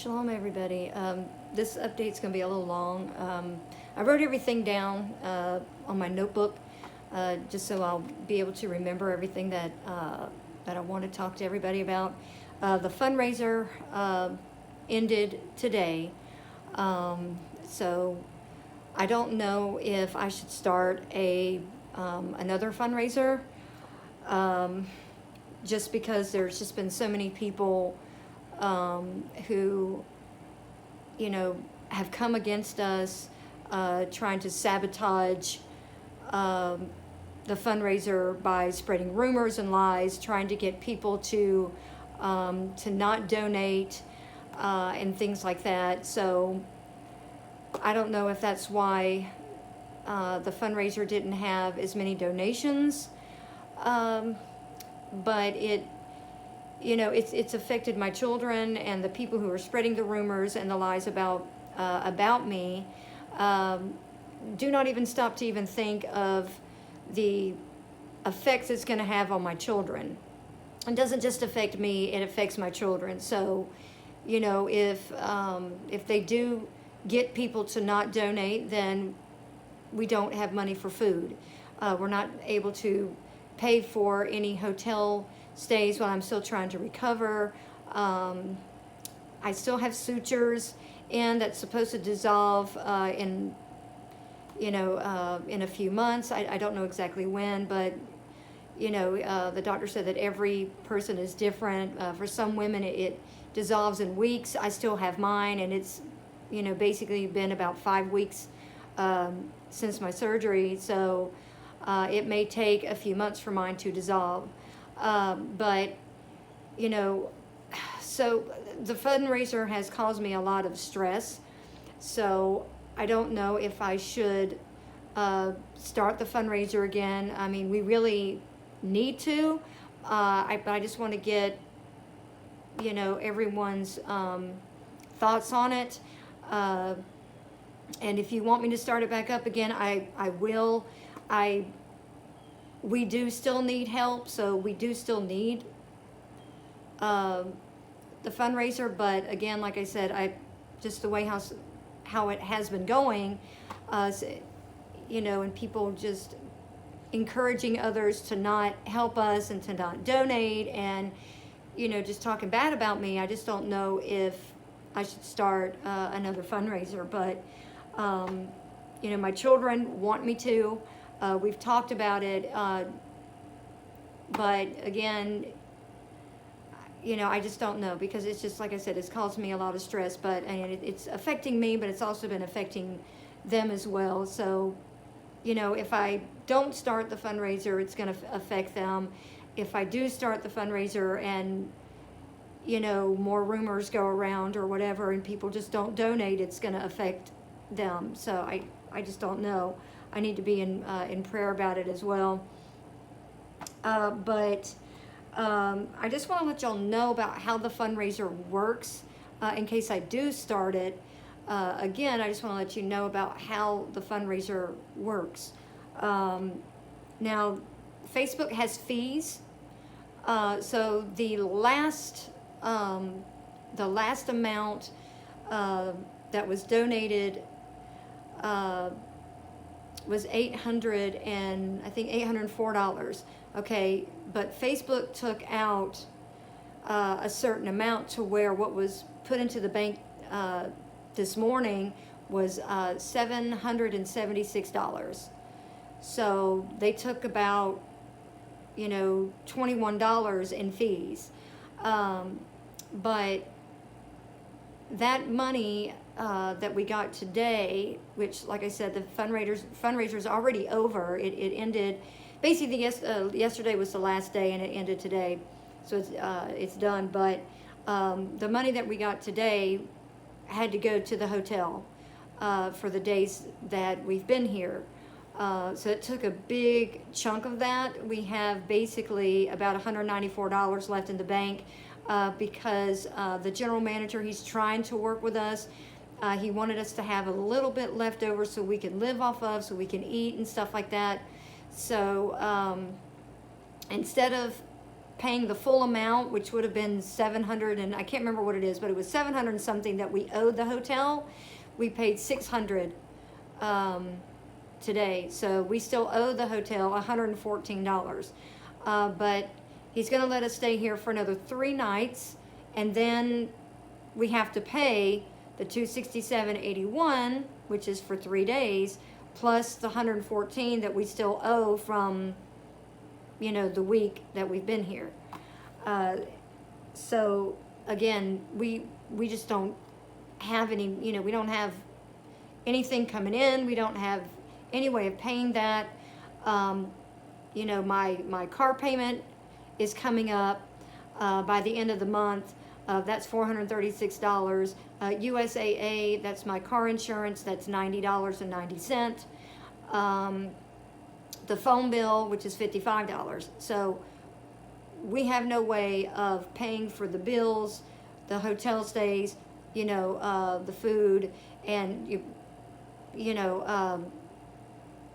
Shalom, everybody. This update's going to be a little long. I wrote everything down on my notebook just so I'll be able to remember everything that I want to talk to everybody about. The fundraiser ended today, so I don't know if I should start another fundraiser, just because there's just been so many people who, have come against us, trying to sabotage the fundraiser by spreading rumors and lies, trying to get people to not donate and things like that. So I don't know if that's why the fundraiser didn't have as many donations, but it's affected my children and the people who are spreading the rumors and the lies about me. Do not even stop to even think of the effects it's going to have on my children. It doesn't just affect me; it affects my children. So, if they do get people to not donate, then we don't have money for food. We're not able to pay for any hotel stays while I'm still trying to recover. I still have sutures that's supposed to dissolve in a few months. I don't know exactly when, but the doctor said that every person is different. For some women it dissolves in weeks. I still have mine, and it's basically been about 5 weeks since my surgery, so it may take a few months for mine to dissolve. But so the fundraiser has caused me a lot of stress. So I don't know if I should start the fundraiser again. I mean, we really need to. But I just want to get everyone's thoughts on it. And if you want me to start it back up again, I will. We do still need help, so we do still need the fundraiser. But again, like I said, just the way how it has been going, and people just encouraging others to not help us and to not donate, and just talking bad about me. I just don't know if I should start another fundraiser. But my children want me to. We've talked about it, but again, I just don't know, because it's just, like I said, it's caused me a lot of stress, and it's affecting me, but it's also been affecting them as well. So, if I don't start the fundraiser, it's going to affect them. If I do start the fundraiser and, more rumors go around or whatever, and people just don't donate, it's going to affect them. So I just don't know. I need to be in prayer about it as well. But I just want to let y'all know about how the fundraiser works, in case I do start it. Again, I just want to let you know about how the fundraiser works. Now, Facebook has fees. So the last amount that was donated was $804. Okay, but Facebook took out a certain amount to where what was put into the bank this morning was $776. So they took about $21 in fees, but that money that we got today, which, like I said, the fundraiser's already over. It ended basically. Yesterday was the last day, and it ended today, so it's done. But the money that we got today had to go to the hotel for the days that we've been here. So it took a big chunk of that. We have basically about $194 left in the bank, because the general manager, he's trying to work with us. He wanted us to have a little bit left over so we can live off of, so we can eat and stuff like that. So instead of paying the full amount, which would have been 700, and I can't remember what it is, but it was 700 and something that we owed the hotel. We paid 600 today, so we still owe the hotel $114. But he's going to let us stay here for another 3 nights, and then we have to pay the $267.81, which is for 3 days, plus the $114 that we still owe from, you know, the week that we've been here. So again, we just don't have any, you know, we don't have anything coming in. We don't have any way of paying that. You know, my car payment is coming up by the end of the month. That's $436. USAA, that's my car insurance, that's $90.90. The phone bill, which is $55. So we have no way of paying for the bills, the hotel stays, you know, the food, and you know,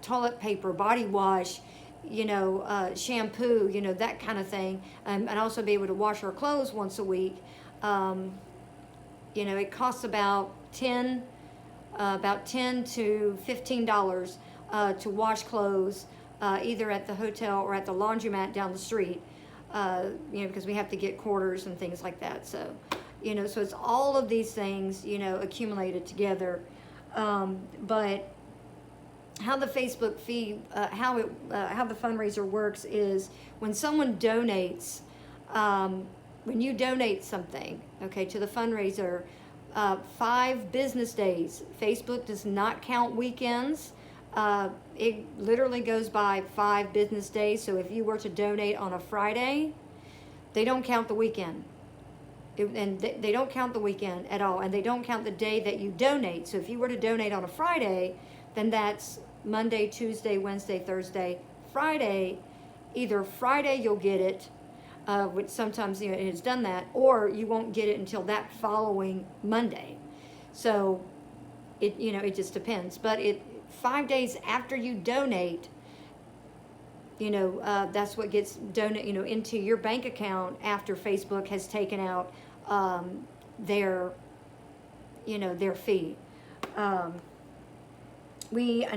toilet paper, body wash, you know, shampoo, you know, that kind of thing, and also be able to wash our clothes once a week. You know, it costs about $10 to $15 to wash clothes, either at the hotel or at the laundromat down the street. You know, because we have to get quarters and things like that. So, you know, so it's all of these things, you know, accumulated together. But how the Facebook fee, how the fundraiser works is when someone donates, when you donate something, okay, to the fundraiser, 5 business days. Facebook does not count weekends. It literally goes by 5 business days. So if you were to donate on a Friday, they don't count the weekend. They don't count the weekend at all, and they don't count the day that you donate. So if you were to donate on a Friday, then that's Monday, Tuesday, Wednesday, Thursday, Friday. Either Friday you'll get it, which sometimes, you know, it has done that, or you won't get it until that following Monday. So it, you know, it just depends. But 5 days after you donate, you know, that's what gets you know, into your bank account after Facebook has taken out their, you know, their fee. And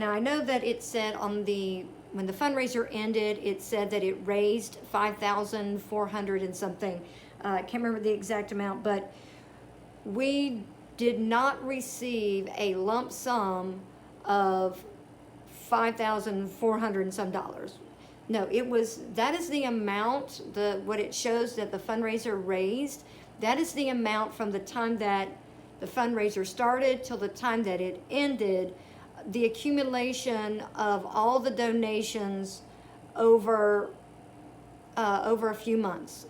I know that it said when the fundraiser ended, it said that it raised $5,400 and something. I can't remember the exact amount, but we did not receive a lump sum of $5,400 and some dollars. No, that is the amount, what it shows that the fundraiser raised. That is the amount from the time that the fundraiser started till the time that it ended, the accumulation of all the donations over a few months.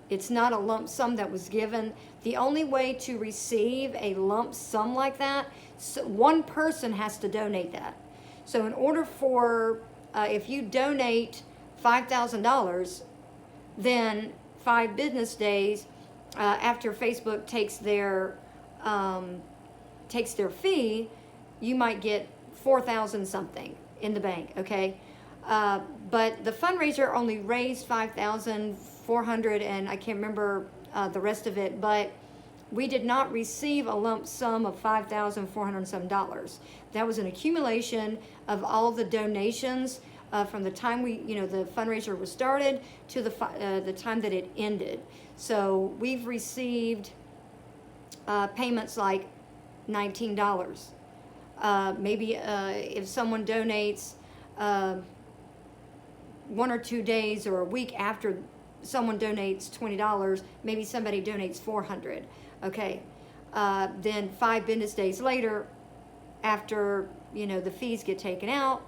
It's not a lump sum that was given. The only way to receive a lump sum like that, one person has to donate that. So in order for, if you donate $5,000, then 5 business days after Facebook takes their fee, you might get 4,000 something in the bank, okay? But the fundraiser only raised 5,400, and I can't remember the rest of it, but we did not receive a lump sum of $5,400 some dollars. That was an accumulation of all the donations from the time the fundraiser was started to the time that it ended. So we've received payments like $19. Maybe if someone donates 1 or 2 days or a week after someone donates $20, maybe somebody donates $400. Okay, then 5 business days later, after the fees get taken out,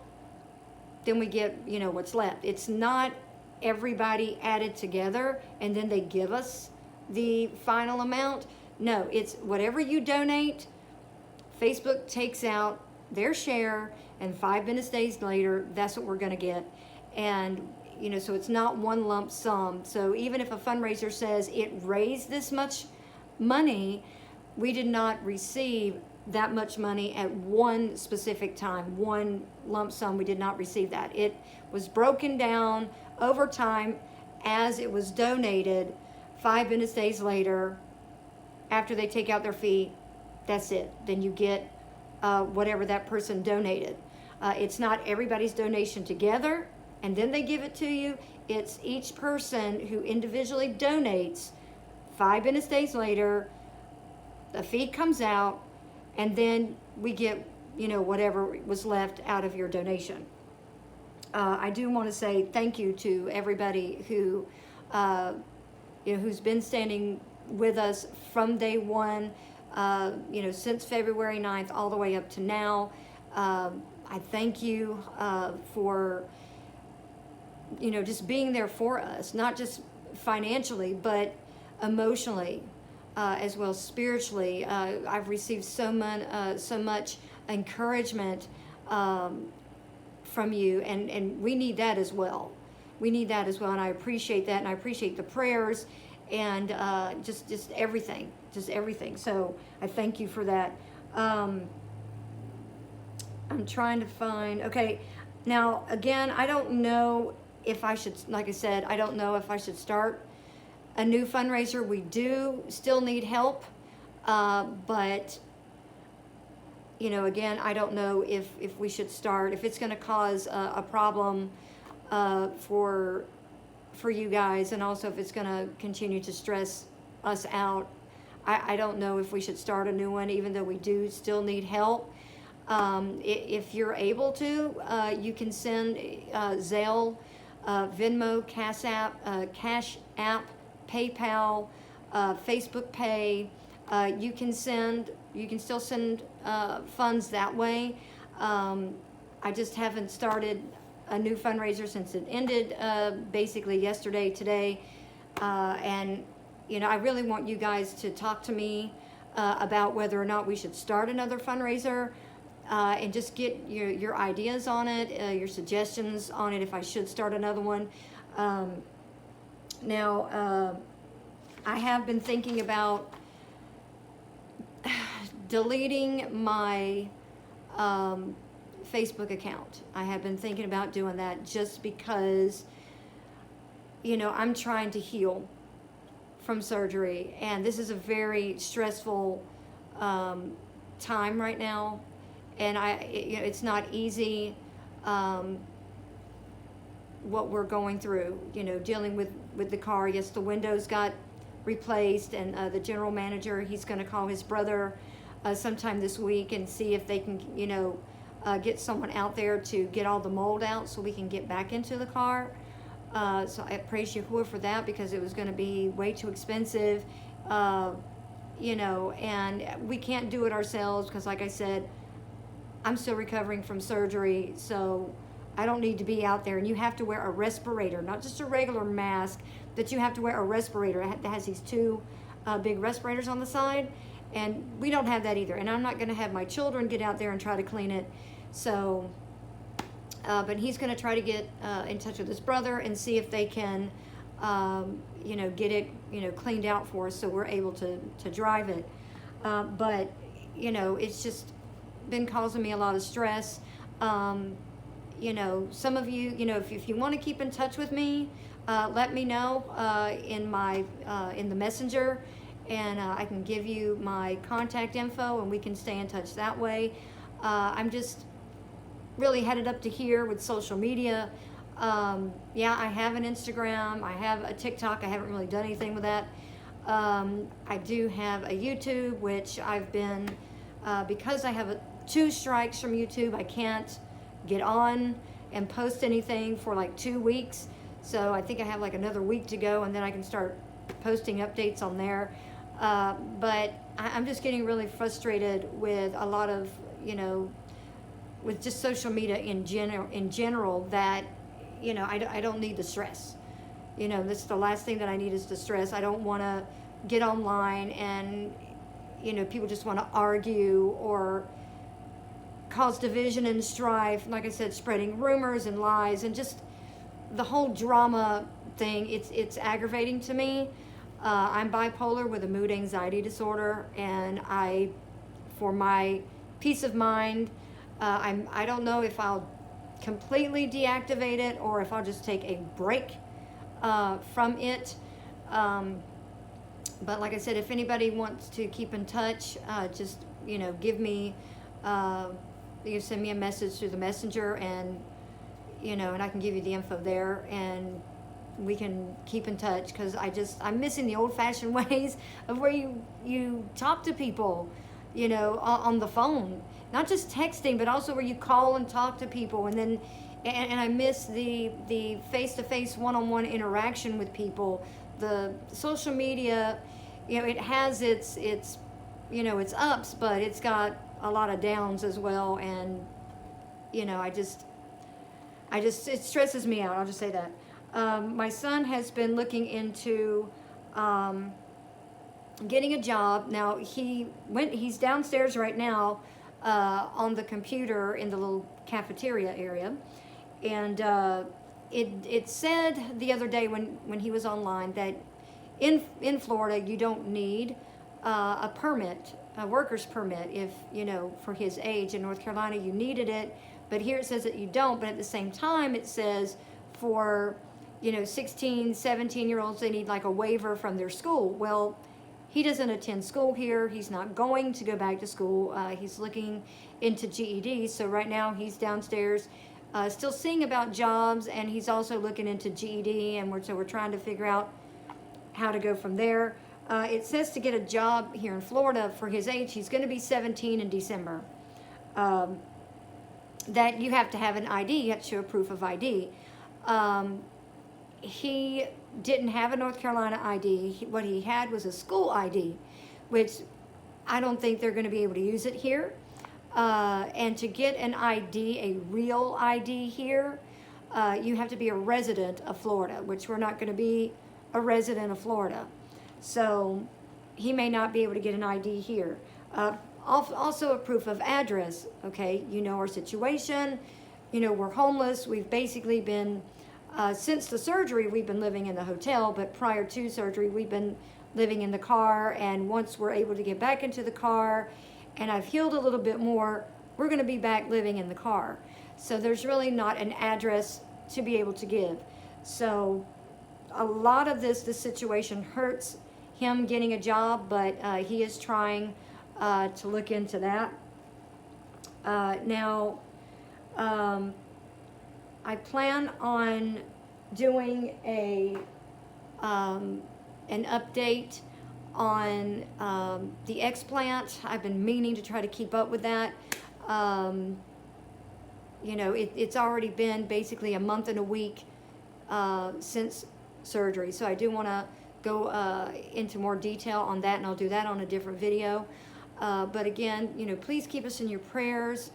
then we get what's left. It's not everybody added together and then they give us the final amount. No, it's whatever you donate, Facebook takes out their share, and 5 business days later, that's what we're going to get. And so it's not one lump sum. So even if a fundraiser says it raised this much money, we did not receive that much money at one specific time, one lump sum. We did not receive that. It was broken down over time as it was donated. 5 business days later, after they take out their fee, that's it. Then you get whatever that person donated. It's not everybody's donation together and then they give it to you. It's each person who individually donates. 5 business days later, the fee comes out, and then we get, whatever was left out of your donation. I do want to say thank you to everybody who, who's been standing with us from day one, since February 9th all the way up to now. I thank you for, just being there for us, not just financially, but emotionally, as well as spiritually. I've received so much encouragement from you, and we need that as well. We need that as well, and I appreciate that, and I appreciate the prayers, and just everything, So I thank you for that. I'm trying to find, okay, now again, I don't know if I should, like I said, I don't know if I should start a new fundraiser. We do still need help, but again, I don't know if we should start, if it's going to cause a problem for you guys, and also if it's going to continue to stress us out. I don't know if we should start a new one, even though we do still need help. If you're able to, you can send Zelle, Venmo, Cash App, PayPal, Facebook Pay. You can still send funds that way. I just haven't started a new fundraiser since it ended basically yesterday, today, and I really want you guys to talk to me about whether or not we should start another fundraiser, and just get your ideas on it, your suggestions on it, if I should start another one. Now, I have been thinking about deleting my Facebook account. I have been thinking about doing that just because, I'm trying to heal from surgery, and this is a very stressful time right now, and it's not easy what we're going through, dealing with the car. Yes, the windows got replaced, and the general manager, he's going to call his brother sometime this week and see if they can, get someone out there to get all the mold out so we can get back into the car. So I praise Yahuwah for that, because it was going to be way too expensive, and we can't do it ourselves because, like I said, I'm still recovering from surgery, so I don't need to be out there. And you have to wear a respirator, not just a regular mask, but you have to wear a respirator that has these two big respirators on the side, and we don't have that either. And I'm not going to have my children get out there and try to clean it. So, but he's going to try to get in touch with his brother and see if they can, get it, cleaned out for us so we're able to drive it. But, it's just been causing me a lot of stress. Some of you, if you want to keep in touch with me, let me know in the messenger, and I can give you my contact info, and we can stay in touch that way. I'm just really headed up to here with social media. I have an Instagram, I have a TikTok. I haven't really done anything with that. I do have a YouTube, which I've been, because I have 2 strikes from YouTube, I can't get on and post anything for like 2 weeks. So I think I have like another week to go, and then I can start posting updates on there. But I'm just getting really frustrated with a lot of, with just social media in general, that, I don't need the stress. This is the last thing that I need, is the stress. I don't want to get online and, people just want to argue or cause division and strife. Like I said, spreading rumors and lies, and just the whole drama thing. It's aggravating to me. I'm bipolar with a mood anxiety disorder, and for my peace of mind, I don't know if I'll completely deactivate it or if I'll just take a break from it. But like I said, if anybody wants to keep in touch, just, give me, you send me a message through the messenger, and, and I can give you the info there, and we can keep in touch, because I'm missing the old-fashioned ways of where you talk to people, on the phone. Not just texting, but also where you call and talk to people, and I miss the face-to-face, one-on-one interaction with people. The social media, it has its its ups, but it's got a lot of downs as well, and it stresses me out. I'll just say that. My son has been looking into getting a job. Now he's downstairs right now on the computer in the little cafeteria area, and it said the other day when he was online that in Florida you don't need a permit, a worker's permit, if for his age. In North Carolina you needed it, but here it says that you don't. But at the same time it says for 16, 17-year-olds, they need like a waiver from their school. Well, he doesn't attend school here. He's not going to go back to school. He's looking into GED. So right now he's downstairs still seeing about jobs, and he's also looking into GED, and we're trying to figure out how to go from there. It says to get a job here in Florida for his age, he's going to be 17 in December, that you have to have an ID. You have to show a proof of ID. He didn't have a North Carolina ID. What he had was a school ID, which I don't think they're going to be able to use it here. And to get an ID, a real ID here, you have to be a resident of Florida, which we're not going to be a resident of Florida. So he may not be able to get an ID here. Also a proof of address, okay? Our situation. We're homeless. We've basically been, since the surgery, we've been living in the hotel, but prior to surgery, we've been living in the car, and once we're able to get back into the car, and I've healed a little bit more, we're going to be back living in the car. So there's really not an address to be able to give. So a lot of this situation hurts him getting a job, but he is trying to look into that. Now, I plan on doing an update on the explant. I've been meaning to try to keep up with that. It's already been basically a month and a week since surgery, so I do want to go into more detail on that, and I'll do that on a different video. But again, please keep us in your prayers.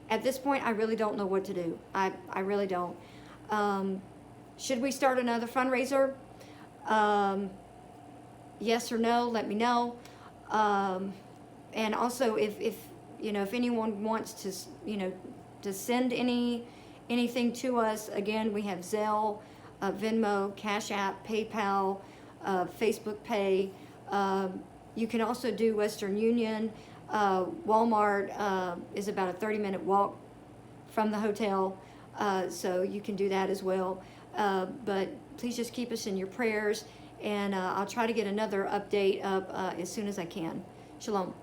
At this point, I really don't know what to do. I really don't. Should we start another fundraiser? Yes or no, let me know. And also, if anyone wants to, to send anything to us, again, we have Zelle, Venmo, Cash App, PayPal, Facebook Pay. You can also do Western Union. Walmart is about a 30-minute walk from the hotel, so you can do that as well. But please just keep us in your prayers, and I'll try to get another update up as soon as I can. Shalom.